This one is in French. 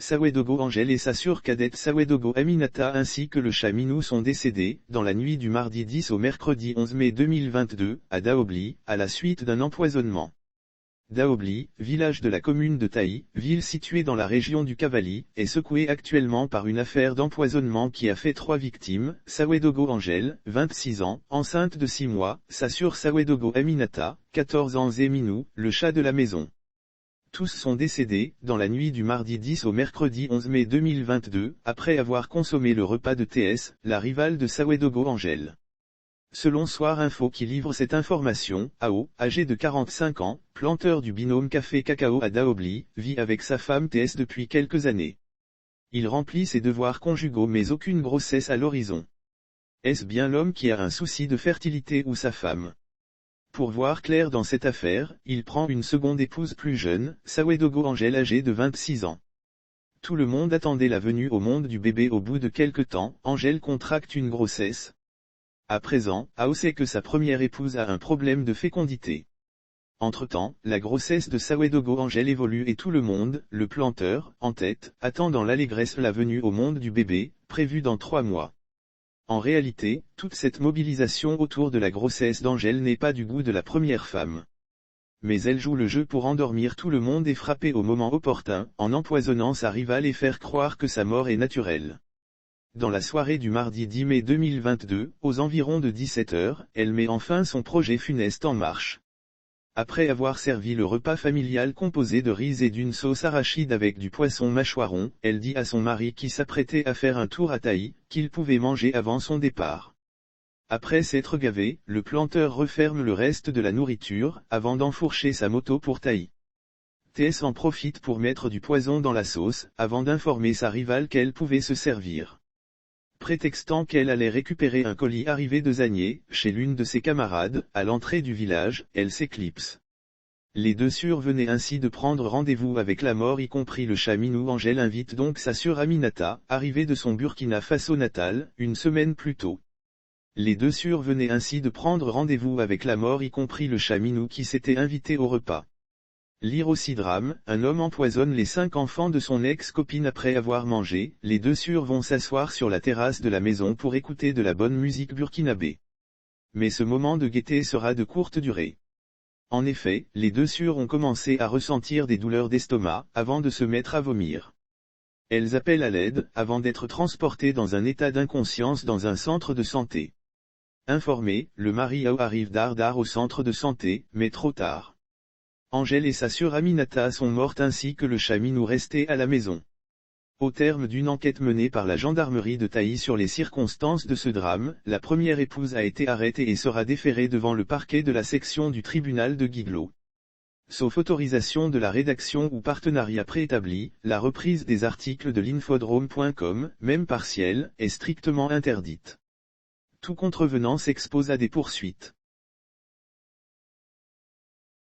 Sawedogo Angel et sa sœur cadette Sawedogo Aminata ainsi que le chat Minou sont décédés, dans la nuit du mardi 10 au mercredi 11 mai 2022, à Daobli, à la suite d'un empoisonnement. Daobli, village de la commune de Taï, ville située dans la région du Cavali, est secouée actuellement par une affaire d'empoisonnement qui a fait 3 victimes, Sawedogo Angel, 26 ans, enceinte de 6 mois, sa sœur Sawedogo Aminata, 14 ans et Minou, le chat de la maison. Tous sont décédés, dans la nuit du mardi 10 au mercredi 11 mai 2022, après avoir consommé le repas de TS, la rivale de Sawedogo Angel. Selon Soir Info qui livre cette information, Ao, âgé de 45 ans, planteur du binôme café-cacao à Daobli, vit avec sa femme TS depuis quelques années. Il remplit ses devoirs conjugaux mais aucune grossesse à l'horizon. Est-ce bien l'homme qui a un souci de fertilité ou sa femme? Pour voir clair dans cette affaire, il prend une seconde épouse plus jeune, Sawedogo Angel âgée de 26 ans. Tout le monde attendait la venue au monde du bébé au bout de quelque temps, Angel contracte une grossesse. À présent, Ao sait que sa première épouse a un problème de fécondité. Entre-temps, la grossesse de Sawedogo Angel évolue et tout le monde, le planteur, en tête, attend dans l'allégresse la venue au monde du bébé, prévue dans 3 mois. En réalité, toute cette mobilisation autour de la grossesse d'Angel n'est pas du goût de la première femme. Mais elle joue le jeu pour endormir tout le monde et frapper au moment opportun, en empoisonnant sa rivale et faire croire que sa mort est naturelle. Dans la soirée du mardi 10 mai 2022, aux environs de 17 h, elle met enfin son projet funeste en marche. Après avoir servi le repas familial composé de riz et d'une sauce arachide avec du poisson mâchoiron, elle dit à son mari qui s'apprêtait à faire un tour à Taï, qu'il pouvait manger avant son départ. Après s'être gavé, le planteur referme le reste de la nourriture, avant d'enfourcher sa moto pour Taï. TS en profite pour mettre du poison dans la sauce, avant d'informer sa rivale qu'elle pouvait se servir. Prétextant qu'elle allait récupérer un colis arrivé de Zagné, chez l'une de ses camarades, à l'entrée du village, elle s'éclipse. Les deux sœurs venaient ainsi de prendre rendez-vous avec la mort y compris le chat Minou. Angel invite donc sa sœur Aminata, arrivée de son Burkina Faso natal, une semaine plus tôt. Les deux sœurs venaient ainsi de prendre rendez-vous avec la mort y compris le chat Minou qui s'était invité au repas. Lire aussi drame, un homme empoisonne les 5 enfants de son ex-copine après avoir mangé, les deux sœurs vont s'asseoir sur la terrasse de la maison pour écouter de la bonne musique burkinabé. Mais ce moment de gaieté sera de courte durée. En effet, les deux sœurs ont commencé à ressentir des douleurs d'estomac, avant de se mettre à vomir. Elles appellent à l'aide, avant d'être transportées dans un état d'inconscience dans un centre de santé. Informé, le mari Ao arrive dardard au centre de santé, mais trop tard. Angel et sa sœur Aminata sont mortes ainsi que le chat Minou resté à la maison. Au terme d'une enquête menée par la gendarmerie de Taï sur les circonstances de ce drame, la première épouse a été arrêtée et sera déférée devant le parquet de la section du tribunal de Guiglo. Sauf autorisation de la rédaction ou partenariat préétabli, la reprise des articles de l'infodrome.com, même partielle, est strictement interdite. Tout contrevenant s'expose à des poursuites.